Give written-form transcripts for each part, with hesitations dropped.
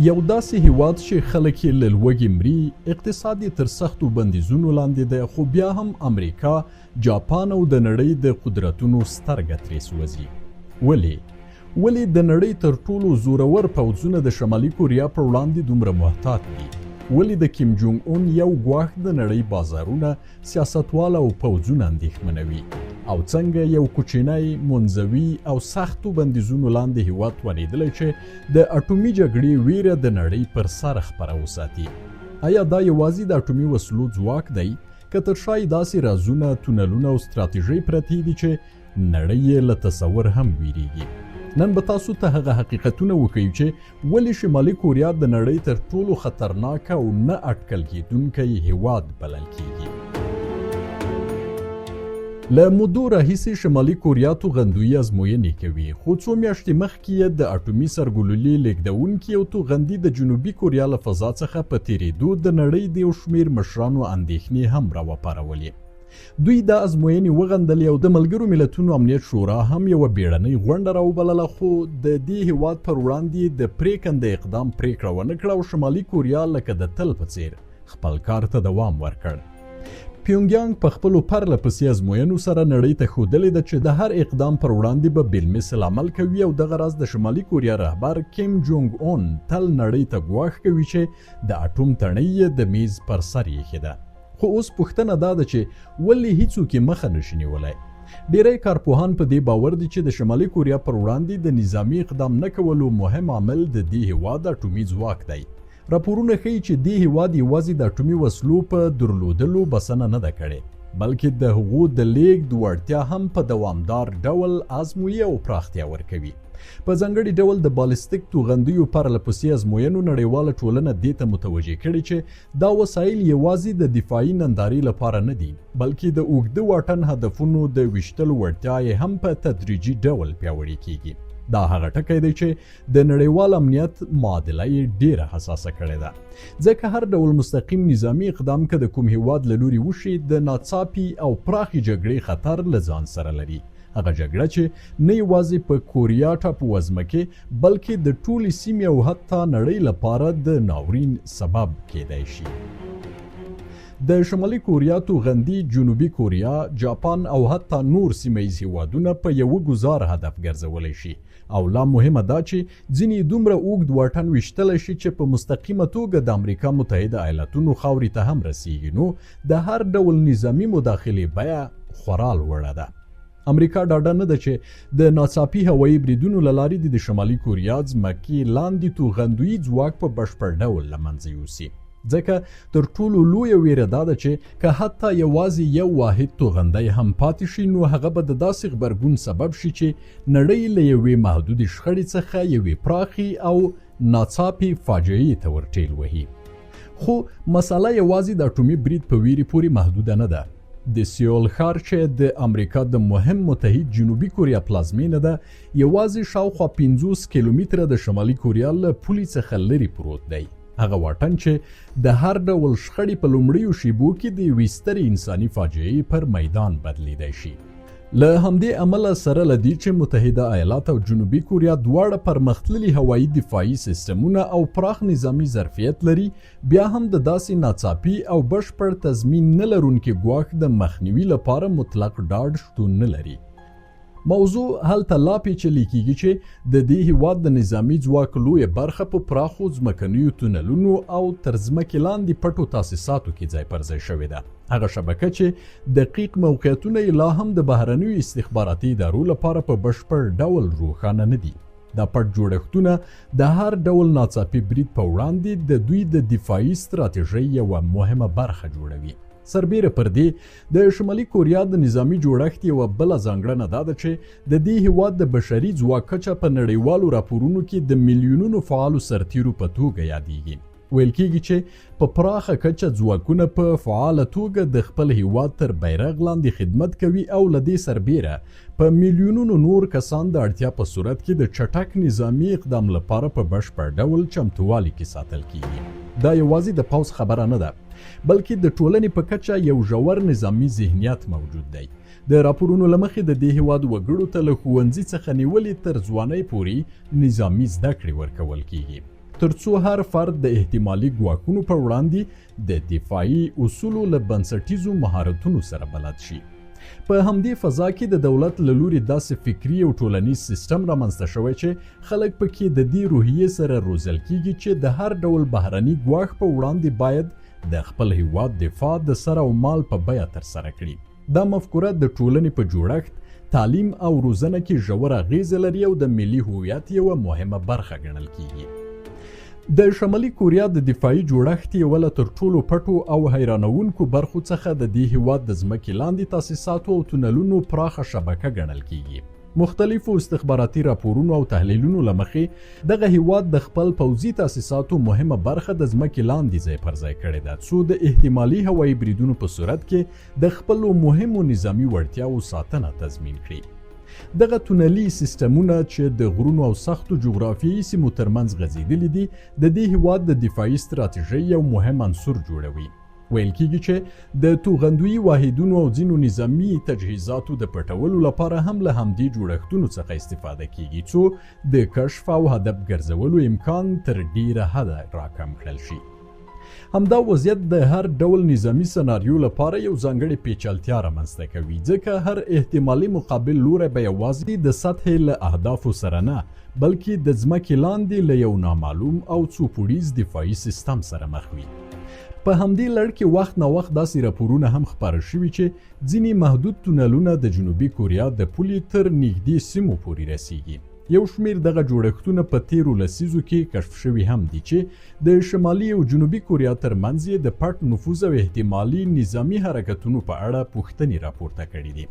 یو داسې هیواد چې خلک یې له لوږې مري، اقتصاد یې تر سختو بندیزونو لاندې دی، خو بیا هم امریکا، جاپان او د نړۍ د قدرتونو سترګه ترې سوځي. ولې د نړۍ تر ټولو زورور پوځونه د شمالي کوریا پر وړاندې دومره محتاط دي؟ ولې د کیم جونګ اون یو ګواښ د نړۍ بازارونه، سیاستوال او پوځونه اندېښمنوي؟ او څنګه یو کوچنی، منزوي او سختو بندیزونو لاندې هیواد توانېدلی چې د اټومي جګړې ویره د نړۍ پر سر خپره وساتي؟ آیا دا یوازې د اټومي وسلو ځواک دی؟ که تر شا یې داسې رازونه، تونلونه او ستراتیژۍ پرتې دي چې نړۍ یې له تصور هم ویریږي؟ نن به تاسو ته هغه حقیقتونه وښیو چې ولې شمالي کوریا د نړۍ تر ټولو خطرناک او نه اټکل کېدونکی هیواد بلل کېږي. له مودو راهیسې شمالي کوریا توغندویي ازموینې کوي، خو څو میاشتې مخکې یې د اټومي سرګلولې لیږدونکي یو توغندي د جنوبي کوریا له فضا څخه په تېرېدو د نړۍ د یو شمېر مشرانو اندېښنې هم راوپارولې. دوی دا ازموینې وغندلې او د ملګرو ملتونو امنیت شورا هم یوه بیړنۍ غونډه راوبلله، خو د دې هیواد پر وړاندې د پرېکنده اقدام پرېکړه ونه کړه او شمالي کوریا لکه د تل په څېر خپل کار ته دوام ورکړ. پیونګیانګ په خپلو پرله پسې ازموینو سره نړۍ ته ښودلې ده چې د هر اقدام پر وړاندې به بالمثل عمل کوي او دغه راز د شمالي کوریا رهبر کیم جونګ اون تل نړۍ ته ګواښ کوي چې د اټوم تڼۍ یې د میز پر سر ایښې ده. خو اوس پوښتنه دا ده چې ولې هیڅوک یې مخه نشي نیولی؟ ډیری کارپوهان په دې باور دي چې د شمالي کوریا پر وړاندې د نظامي اقدام نه کولو مهم عامل د دې هیواد اټومي ځواک دی. راپورونه ښیي چې دې هیواد یوازې د اټومي وسلو په درلودلو بسنه نه ده کړې، بلکې د هغو د لیږد وړتیا هم په دوامدار ډول ازمويي او پراختیا ورکوي. په ځانګړي ډول د بالستیک توغندیو پرله پسې ازموینو نړیواله ټولنه دې ته متوجه کړي چې دا وسایل یوازې د دفاعي نندارې لپاره نه دي، بلکې د اوږده واټن هدفونو د ویشتلو وړتیا یې هم په تدریجي ډول پیاوړې کیږي. دا هغه ټکی دی چې د نړیوال امنیت معادله یې ډیره حساسه کړې ده، ځکه هر ډول مستقیم نظامی اقدام که د کوم هیواد له لوري وشي د ناڅاپي او پراخې جګړې خطر له ځان سره لري. هغه جګړه چې نه یوازې په کوریا ټاپووزمه کې بلکې د ټولې سیمې او حتی نړۍ لپاره د ناورین سبب کېدای شي. د شمالي کوریا توغندي جنوبي کوریا، جاپان او حتی نور سیمهیز هیوادونه په یوه ګزار هدف ګرځولی شي، او لا مهمه دا چې ځینې دومره اوږد واټن ویشتلی شي چې په مستقیمه توګه د امریکا متحده ایالاتونو خاورې ته هم رسیږي. نو د هر ډول نظامی مداخلې بیه خورا لوړه ده. امریکا ډاډه نه ده چې د ناڅاپي هوایي بریدونو له لارې د شمالي کوریا ځمکې لاندې توغندویي ځواک په بشپړ ډول له منځه یوسي، ځکه تر ټولو لویه ویره دا ده چې که حتی یوازې یو واحد توغندی هم پاتې شي نو هغه به د داسې غبرګون سبب شي چې نړۍ له یوې محدودې شخړې څخه یوې پراخې او ناڅاپي فاجعې ته ورټېل وهي. خو مسله یوازې د اټومي برید په ویرې پورې محدوده نه ده. د سیول ښار چې د امریکا د مهم متحد جنوبي کوریا پلازمینه ده، یوازې شاوخوا 50 کیلومتره د شمالي کوریا له پولې څخه لرې پروت دی. هغه واټن چې د هر ډول شخړې په لومړیو شیبو کې د یوې سترې انساني فاجعې پر میدان بدلیدای شي. له همدې امله سره له دې چې متحده ایالات او جنوبي کوریا دواړه پرمختللي هوایي دفاعي سیستمونه او پراخ نظامی ظرفیت لري، بیا هم د داسې ناڅاپي او بشپړ تضمین نه لرونکي ګواښ د مخنیوي لپاره مطلق ډاډ شتون نه لري. موضوع هلته لا پیچلې کیږي چې د دې هیواد د نظامی ځواک لویه برخه په پراخو ځمکنیو تونلونو او تر ځمکې لاندې پټو تاسیساتو کې ځای پر ځای شوې ده. هغه شبکه چې دقیق موقعیتونه یې لا هم د بهرنیو استخباراتي ادارو لپاره په بشپړ ډول روښانه نه دي. دا پټ جوړښتونه د هر ډول ناڅاپي برید په وړاندې د دوی د دفاعي ستراتیژۍ یوه مهمه برخه جوړوي. سربیره پر دې د شمالي کوریا د نظامی جوړښت یوه بله ځانګړنه دا ده چې د دې هیواد د بشري ځواک کچه په نړیوالو راپورونو کې د میلیونونو فعالو سرتیرو په توګه یادېږي. ویل کېږي چې په پراخه کچه ځواکونه په فعاله توګه د خپل هیواد تر بیرغ لاندې خدمت کوي او له دې سربیره په میلیونونو نور کسان د اړتیا په صورت کې د چټک نظامی اقدام لپاره په بشپړ ډول چمتووالي کې ساتل کېږي. دا یوازې د پوځ خبره نه ده، بلکې د ټولنې په کچه یو ژور نظامی ذهنیت موجود دی. د راپورونو له مخې د دې هیواد وګړو ته له ښوونځي څخه نیولې تر ځوانۍ پورې نظامی زده کړې ورکول کېږي. ترڅو هر فرد د احتمالي ګواښونو په وړاندې د دفاعي اصولو له بنسټیزو مهارتونو سره بلد شي. په همدې فضا کې د دولت له لوري داسې فکري او ټولنیز سیستم رامنځته شوی چې خلک پکې د دې روحیې سره روزل کیږي چې د هر ډول بهرني ګواښ په وړاندې باید د خپل هیواد دفاع د سر او مال په بیه ترسره کړي. دا مفکوره د ټولنې په جوړښت، تعلیم او روزنه کې ژور اغیزه لري او د ملي هویت یوه مهمه برخه ګڼل کیږي. د شمالي کوریا د دفاعي جوړښت یوه له تر ټولو پټو او حیرانوونکو برخو څخه د دې هیواد د ځمکې لاندې تاسیساتو او تونلونو پراخه شبکه ګڼل کیږي. مختلفو استخباراتي راپورونو او تحلیلونو له مخې دغه هیواد د خپل پوځي تاسیساتو مهمه برخه د ځمکې لاندې ځای پر ځای کړې ده، څو د احتمالي هوایي بریدونو په صورت کې د خپلو مهمو نظامي وړتیاوو ساتنه تضمین کړي. دغه تونلي سیستمونه چې د غرونو او سختو جغرافیایي سیمو ترمنځ غځېدلي دي د دې هیواد د دفاعي ستراتیژۍ یو مهم عنصر جوړوي. ویل کېږي چې د توغندویي واحدونو او ځینو نظامي تجهیزاتو د پټولو لپاره هم له همدې جوړښتونو څخه استفاده کیږي څو د کشف او هدف ګرځولو امکان تر ډیره حده راکم کړل شي. همدا وضعیت د هر ډول نظامی سناریو لپاره یو ځانګړی پیچلتیا رامنځته کوي، ځکه هر احتمالي مقابل لوری به یوازې د سطحې له اهدافو سره نه بلکې د ځمکې لاندې له یو نامعلوم او څو پوړیز دفاعي سیستم سره مخ وي. په همدې لړ کې وخت نا وخت داسې راپورونه هم خپاره شوي چې ځینې محدود تونلونه د جنوبي کوریا د پولې تر نږدې سیمو پورې رسیږي. یو شمیر دغه جوړښتونه په تیرو لسیزو کې کشف شوي هم دي چې د شمالي او جنوبي کوریا ترمنځ یې د پټ نفوذ او احتمالي نظامي حرکتونو په اړه پوښتنې راپورته کړي دي.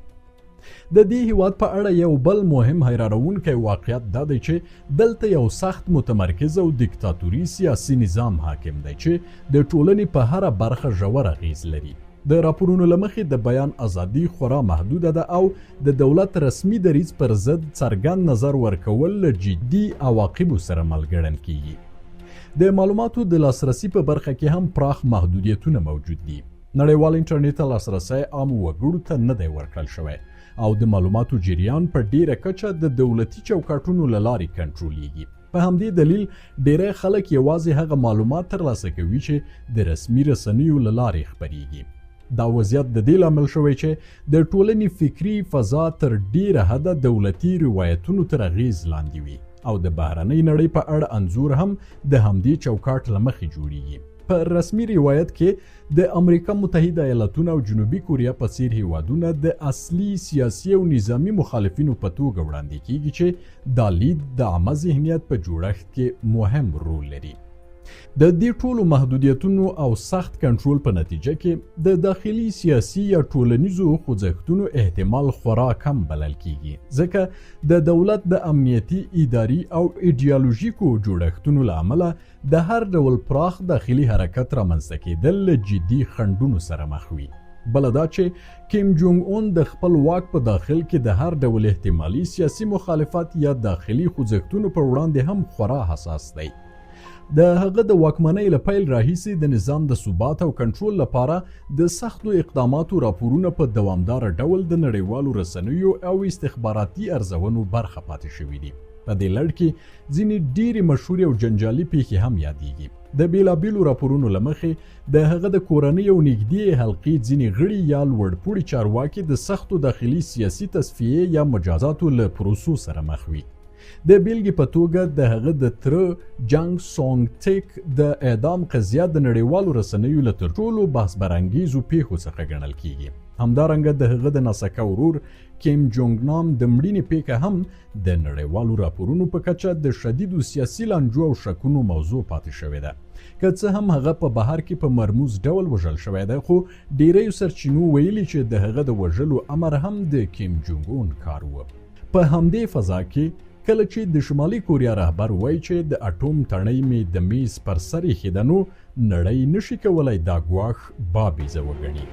د دې هیواد په اړه یو بل مهم حیرانوونکی واقعیت دا دی چې دلته یو سخت متمرکز او دیکتاتوري سیاسي نظام حاکم دی چې د ټولنې په هره برخه ژور اغیز لري. د راپورونو له مخې د بیان ازادي خورا محدوده ده او د دولت رسمي دریځ پر ضد څرګند نظر ورکول له جدي عواقبو سره مل ګڼل کیږي. د معلوماتو د لاسرسي په برخه کې هم پراخ محدودیتونه موجود دي. نړیوال انټرنیټ ته لاسرسی عام وګړو ته نه دی ورکړل شوی او د معلوماتو جریان په ډیره کچه د دولتي چوکاټونو له لارې کنټرولېږي. په همدې دلیل ډیری خلک یوازې هغه معلومات ترلاسه کوي چې د رسمي رسنیو له لارې خپریږي. دا وضعیت د دې لامل شوی چې د ټولنې فکري فضا تر ډیره حده دولتي روایتونو تر اغیز لاندې وي او د بهرنۍ نړۍ په اړه انځور هم د همدې چوکاټ له مخې جوړیږي. په رسمي روایت کې د امریکا متحده ایالاتونو او جنوبي کوریا په څیر هیوادونه د اصلي سیاسي او نظامی مخالفینو په توګه وړاندې کیږي چې دا لید د عامه ذهنیت په جوړښت کې مهم رول لري. د دې ټولو محدودیتونو او سخت کنټرول په نتیجه کې د داخلي سیاسي یا ټولنیزو خوځښتونو احتمال خورا کم بلل کیږي، ځکه د دولت د امنیتي، اداري او ایډیالوژیکو جوړښتونو له امله د هر ډول پراخ داخلي حرکت رامنځته کېدل له جدي خنډونو سره مخ وي. بله دا چې کیم جونګ اون د خپل واک په داخل کې د هر ډول احتمالي سیاسي مخالفت یا داخلي خوځښتونو پر وړاندې هم خورا حساس دی. د هغه د واکمنۍ له پیل راهیسې د نظام د ثبات او کنټرول لپاره د سختو اقداماتو راپورونه په دوامدار ډول د نړیوالو رسنیو او استخباراتي ارزونو برخه پاتې شوي دي. په دې لړ کې ځینې ډېرې مشهورې او جنجالي پیښې هم یادېږي. د بیلابیلو راپورونو له مخې د هغه د کورنۍ او نږدې حلقې ځینې غړي یا لوړپوړي چارواکي د سختو داخلي سیاسي تصفیې یا مجازاتو له پروسو سره مخ وي. د بیلګې په توګه د هغه د تره جانګ سونګ ټیک د اعدام قضیه د نړیوالو رسنیو له تر ټولو بحث برانګیزو پیښو څخه ګڼل کیږي. همدارنګه د هغه د ناسکه ورور کیم جونګ نام د مړینې پیښه هم د نړیوالو راپورونو په کچه د شدیدو سیاسي لانجو او شکونو موضوع پاتې شوې ده. که څه هم هغه په بهر کې په مرموز ډول وژل شوی دی، خو ډیریو سرچینو ویلي چې د هغه د وژلو امر هم د کیم جونګ اون کار و. په همدې فضا کې کله چې د شمالي کوریا رهبر وایي چې د اټوم تڼۍ مې د میز پر سر ایښې ده، نو نړۍ نشي کولی دا ګواښ بابیزه وګڼي.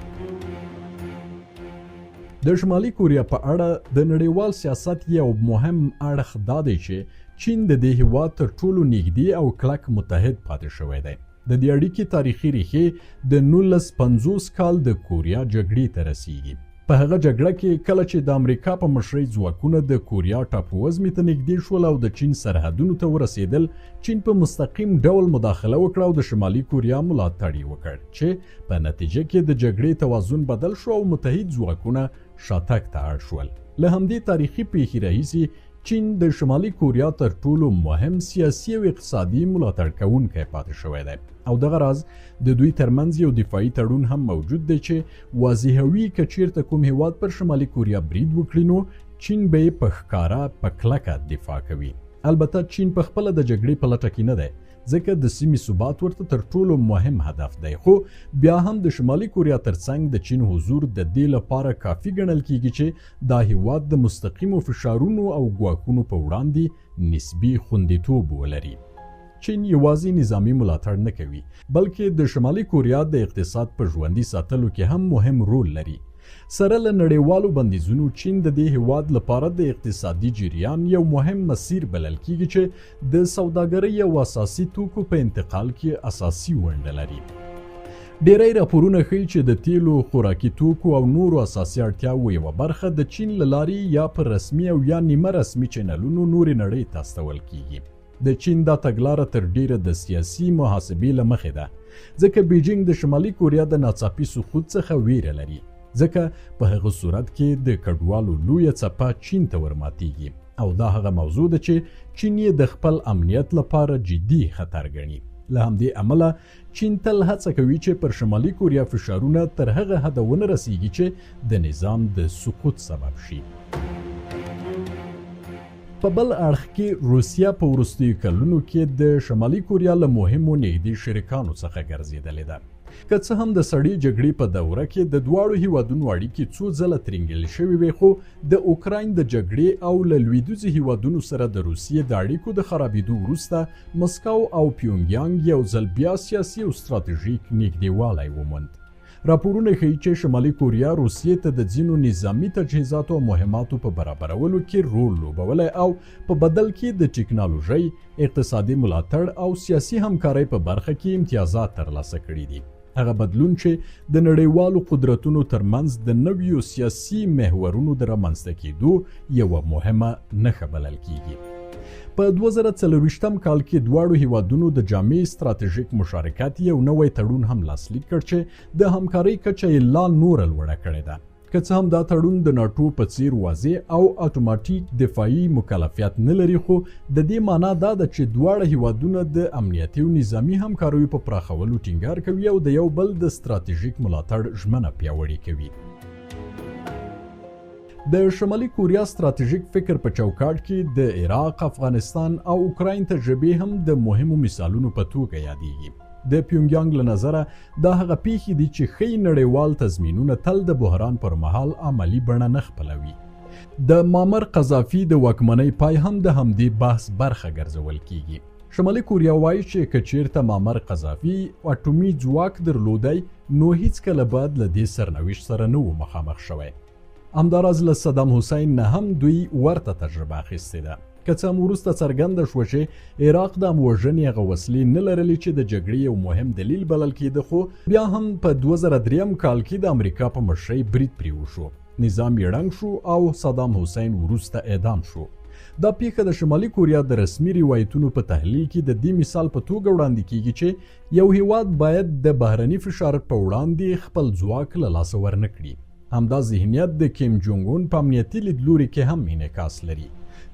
د شمالي کوریا په اړه د نړیوال سیاست یو مهم اړخ دا دی چې چین د دې هیواد تر ټولو نږدې او کلک متحد پاتې شوی دی. د دې اړیکې تاریخي ریښې د 1950 کال د کوریا جګړې ته رسیږي. په هغه جګړه کې کله چې د امریکا په مشرۍ ځواکونه د کوریا ټاپووزمې ته نږدې شول او د چین سرحدونو ته ورسېدل، چین په مستقیم ډول مداخله وکړه او د شمالي کوریا ملاتړ یې وکړ، چې په نتیجه کې د جګړې توازن بدل شو او متحد ځواکونه شاتګ ته اړ شول. له همدې تاریخي پیښې راهیسې چین د شمالي کوریا تر ټولو مهم سیاسي او اقتصادي ملاتړ کوونکی پاتې شوی دی او دغه راز د دوی ترمنځ یو دفاعي تړون هم موجود دی چې واضحوي که چیرته کوم هیواد پر شمالي کوریا برید وکړي نو چین به یې په ښکاره په کلکه دفاع کوي. البته چین په خپله د جګړې په لټه کې نه دی، ځکه د سیمې ثبات ورته تر ټولو مهم هدف دی، خو بیا هم د شمالي کوریا ترڅنګ د چین حضور د دې لپاره کافي ګڼل کیږي چې دا هیواد د مستقیمو فشارونو او ګواښونو په وړاندې نسبي خوندیتوب ولري. چین یوازې نظامی ملاتړ نه کوي، بلکې د شمالي کوریا د اقتصاد په ژوندي ساتلو کې هم مهم رول لري. سره له نړیوالو بندیزونو چین د دې هیواد لپاره د اقتصادي جریان یو مهم مسیر بلل کیږي چې د سوداګرۍ او اساسي توکو په انتقال کې اساسي ونډه لري. ډیری راپورونه ښیي چې د تیلو، خوراکي توکو او نورو اساسي اړتیاوو یوه برخه د چین له لارې یا په رسمي او یا نیمه رسمي چینلونو نورې نړۍ ته استول کیږي. د چین دا تګلاره تر ډیره د سیاسي محاسبې له مخې ده، ځکه بیجینګ د شمالي کوریا د ناڅاپي سقوط څخه ویره لري، ځکه په هغه صورت کې د کډوالو لویه څپه چین ته ورماتیږي او دا هغه موضوع ده چې چین یې د خپل امنیت لپاره جدي خطر ګڼي. له همدې امله چین تل هڅه کوي چې پر شمالي کوریا فشارونه تر هغه حده ونه رسیږي چې د نظام د سقوط سبب شي. په بل اړخ کې روسیه په وروستیو کلونو کې د شمالي کوریا له مهمو نږدې شریکانو څخه ګرځېدلې ده. که څه هم د سړې جګړې په دوره کې د دواړو هیوادونو اړیکې څو ځله ترینګلې شوې وې، خو د اوکراین د جګړې او له لویدیځو هیوادونو سره د روسیې د اړیکو د خرابېدو وروسته مسکو او پیونګیانګ یو ځل بیا سیاسي او ستراتیژیک نږدېوالی وموند. راپورونه ښیي چې شمالي کوریا روسیې ته د ځینو نظامي تجهیزاتو او مهماتو په برابرولو کې رول لوبولی او په بدل کې د ټکنالوژۍ، اقتصادي ملاتړ او سیاسي همکارۍ په برخه کې امتیازات ترلاسه کړي دي. هغه بدلون چې د نړیوالو قدرتونو ترمنځ د نویو سیاسي محورونو د رامنځته کېدو یوه مهمه نښه بلل کیږي. په 2024 کال کې دواړو هیوادونو د جامع ستراتیژیک مشارکت یو نوی تړون هم لاسلیک کړ چې د همکارۍ کچه یې لا نوره لوړه کړې ده. که څه هم دا تړون د ناټو په څیر واضح او اتوماتیک دفاعي مکلفیت نه لري، خو د دې معنا دا ده چې دواړه هیوادونه د امنیتي او نظامي همکاریو په پراخولو ټینګار کوي او د یو بل د ستراتیژیک ملاتړ ژمنه پیاوړې کوي. د شمالي کوریا ستراتیژیک فکر په چوکاټ کې د عراق، افغانستان او اوکراین تجربې هم د مهمو مثالونو په توګه یادېږي. د پیونګیانګ له نظره دا هغه پیښې دي چې ښیي نړیوال تضمینونه تل د بحران پر مهال عملي بڼه نه خپلوي. د معمر قذافي د واکمنۍ پای هم د همدې بحث برخه ګرځول کیږي. شمالي کوریا وایي چې که چیرته معمر قذافي اټومي ځواک درلودی نو هیڅکله باید له دې سرنوشت سره نه و مخامخ شوی. همداراز له صدام حسین نه هم دوی ورته تجربه اخیستې ده. که څه هم وروسته څرګنده شوه چې عراق د اموژنې هغه وسلې نه لرلې چې د جګړې یو مهم دلیل بلل کېده، خو بیا هم په 2003 کال کې د امریکا په مشرۍ برید پرې وشو، نظام یې ړنګ شو او صدام حسین وروسته اعدام شو. دا پیښه د شمالي کوریا د رسمي روایتونو په تحلیل کې د دې مثال په توګه وړاندې کیږي چې یو هیواد باید د بهرني فشار په وړاندې خپل ځواک له لاسه ورنه کړي. همدا ذهنیت د کیم جونګ اون په امنیتي لیدلوري کې هم انعکاس لري.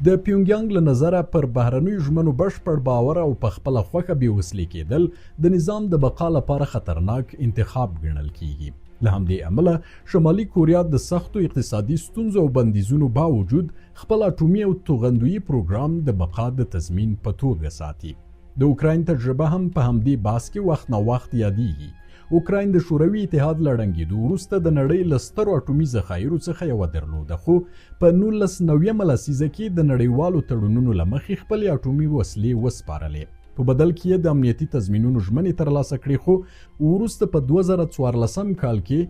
د پیونګیانګ له نظره پر بهرنیو ژمنو بشپړ باور او په خپله خوښه بېوسلې کېدل د نظام د بقا لپاره خطرناک انتخاب ګڼل کیږي. له همدې امله شمالي کوریا د سختو اقتصادي ستونزو او بندیزونو باوجود خپل اټومي او توغندویي پروګرام د بقا د تضمین په توګه ساتي. د اوکراین تجربه هم په همدې بحث کې وخت نه وخت یادېږي. اوکراین د شوروي اتحاد له ړنګېدو وروسته د نړۍ له سترو اټومي ذخایرو څخه یوه درلوده، خو په 1990 لسیزه کې د نړیوالو تړونونو له مخې خپلې اټومي وسلې وسپارلې. په بدل کې یې د امنیتي تضمینونو ژمنې ترلاسه کړې، خو وروسته په 2014 کال کې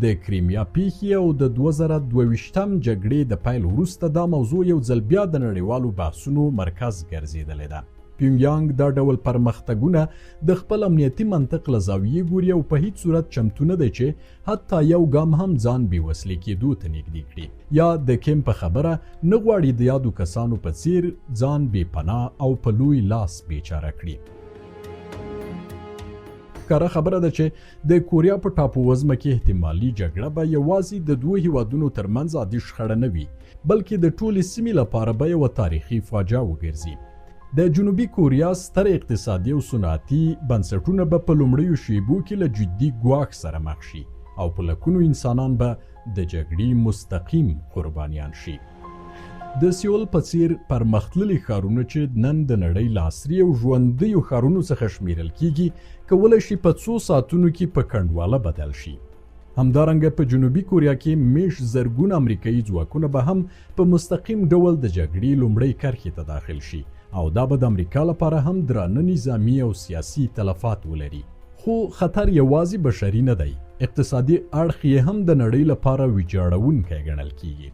د کریمیا پیښې او د 2022 جګړې د پیل وروسته دا موضوع یو ځل بیا د نړیوالو بحثونو مرکز ګرځېدلې ده. پیونګیانګ دا ډول پرمختګونه د خپل امنیتي منطق له زاویې ګوري او په هیڅ صورت چمتو نه دی چې حتی یو ګام هم ځان بې وسلې کېدو ته نږدې کړي یا د کیم په خبره نه غواړي د یادو کسانو په څیر ځان بې پناه او په لوی لاس بیچاره کړي. ښکاره خبره ده چې د کوریا په ټاپووزمه کې احتمالي جګړه به یوازې د دوو هیوادونو ترمنځ عادي شخړه نه وي بلکې د ټولې سیمې لپاره به یوه تاریخي فاجعه وګرځي. د جنوبي کوریا ستر اقتصادي او صنعتي بنسټونه به په لومړیو شیبو کې له جدي ګواښ سره مخ شي او په لکونو انسانان به د جګړې مستقیم قربانیان شي. د سیول په څیر پرمختللي ښارونه چې نن د نړۍ له عصري او ژوندیو ښارونو څخه شمیرل کیږي کولی شي په څو ساعتونو کې په کنډواله بدل شي. همدارنګه په جنوبي کوریا کې میش زرګونه امریکایي ځواکونه به هم په مستقیم ډول د جګړې لومړۍ کرښې ته داخل شي او دا به د امریکا لپاره هم درانه نظامي او سیاسي تلفات ولري. خو خطر یوازې بشري نه دی، اقتصادي اړخ یې هم د نړۍ لپاره ویجاړونکی ګڼل کیږي.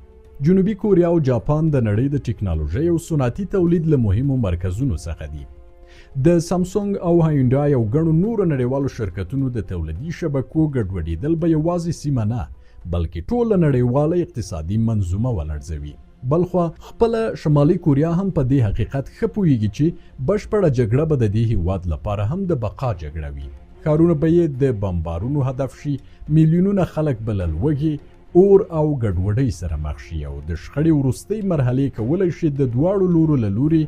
جنوبي کوریا او جاپان د نړۍ د ټکنالوژۍ او صنعتي تولید له مهمو مرکزونو څخه دي. د سامسونګ او هایونډای او ګڼو نورو نړیوالو شرکتونو د تولیدي شبکو ګډوډېدل به یوازې سیمه نه بلکې ټوله نړیواله اقتصادي منظومه ولړزوي. بلخوا خپله شمالي کوریا هم په دې حقیقت ښه پوهیږي چې بشپړه جګړه به د دې هیواد لپاره هم د بقا جګړه وي. ښارونه به یې د بمبارونو هدف شي، میلیونونه خلک به له لوږې، اور او ګډوډۍ سره مخ شي او د شخړې وروستۍ مرحلې کولی شي د دواړو لورو له لوري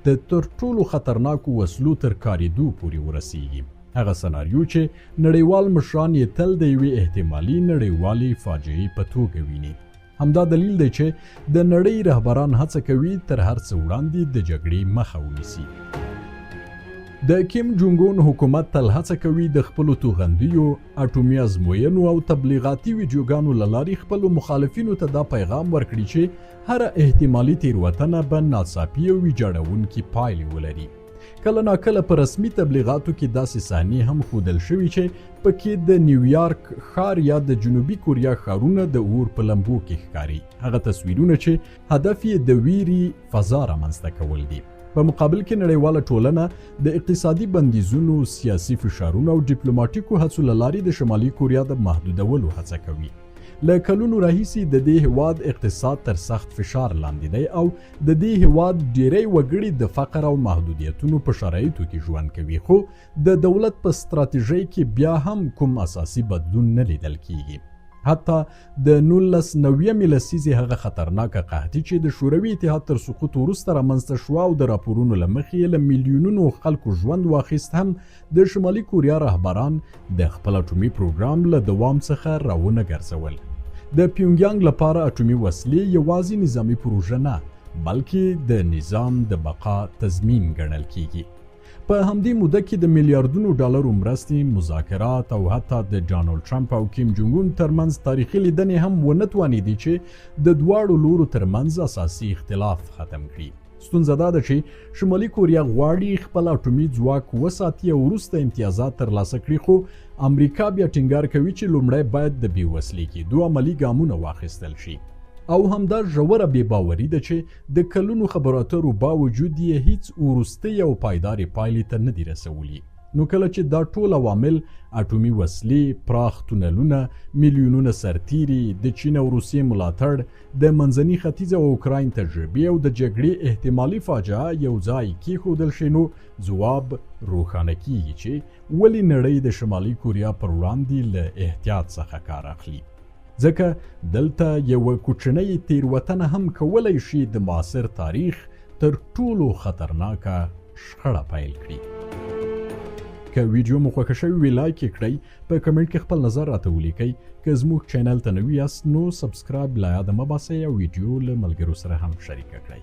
د تر ټولو خطرناکو وسلو تر کارېدو پورې ورسیږي. هغه سناریو چې نړیوال مشران یې تل د یوې احتمالي نړیوالې فاجعې په توګه ویني. همدا دلیل دی چې د نړۍ رهبران هڅه کوي تر هر څه وړاندې د جګړې مخه ونیسي. د کیم جونګ اون حکومت تل هڅه کوي د خپلو توغندیو، اټومي ازموینو او تبلیغاتي ویډیوګانو له لارې خپلو مخالفینو ته دا پیغام ورکړي چې هره احتمالي تېروتنه به ناڅاپي او ویجاړونکي پایلې ولري. کله ناکله په رسمي تبلیغاتو کې داسې صحنې هم ښودل شوي چې پکې د نیویارک ښار یا د جنوبي کوریا ښارونه د اور په لمبو کې ښکاري. هغه تصویرونه چې هدف یې د ویرې فضا رامنځته کول دي. په مقابل کې نړیواله ټولنه د اقتصادي بندیزونو، سیاسي فشارونو او ډیپلوماټیکو هڅو له لارې د شمالي کوریا د محدودولو هڅه کوي. له کلونو راهیسې د دې هیواد اقتصاد تر سخت فشار لاندې دی او د دې هیواد ډیری وګړي د فقر او محدودیتونو په شرایطو کې ژوند کوي، خو د دولت په ستراتیژۍ کې بیا هم کوم اساسي بدلون نه لیدل کیږي. حتی د 1990 لسیزې هغه خطرناکه قحطي چې د شوروي اتحاد تر سقوط وروسته رامنځته شوه او د راپورونو له مخې له میلیونونو خلکو ژوند واخیست هم د شمالي کوریا رهبران د خپل اټومي پروګرام له دوام څخه راونه ګرځول. د پیونګیانګ لپاره اټومي وسلې یوازې نظامي پروژه نه بلکې د نظام د بقا تضمین ګڼل کیږي. په همدې موده کې د میلیاردونو ډالرو مرستې، مذاکرات او حتی د ډانلډ ټرمپ او کیم جونګ اون ترمنځ تاریخي لیدنې هم ونه توانېدې چې د دواړو لورو ترمنځ اساسي اختلاف ختم کړي. ستونزه دا ده چې شمالي کوریا غواړي خپل اټومي ځواک وساتي او وروسته امتیازات ترلاسه کړي، خو امریکا بیا ټینګار کوي چې لومړی باید د بېوسلې کېدو عملي ګامونه واخیستل شي. او همدا ژوره بې باوري ده چې د کلونو خبرو اترو باوجود یې هیڅ وروستۍ او پایدارې پایلې ته نه دي رسولي. نو کله چې دا ټول عوامل اټومي وسلې، پراخ تونلونه، میلیونونه سرتیري، د چین او روسیې ملاتړ، د منځني ختیځ او اوکراین تجربې او د جګړې احتمالي فاجعه یو ځای کېښودل شي، نو ځواب روښانه کیږي چې ولې نړۍ د شمالي کوریا پر وړاندې له احتیاط څخه کار اخلي. ځکه دلته یوه کوچنۍ تېروتنه هم کولی شي د معاصر تاریخ تر ټولو خطرناکه شخړه پیل کړي. که ویډیو مو خوښه شوې وي لایک یې کړئ، په کمنټ کې خپل نظر راته ولیکئ. که زموږ چینل ته نوي یاست نو سبسکرایب له یاده مه باسئ او ویډیو له ملګرو سره هم شریکه کړئ.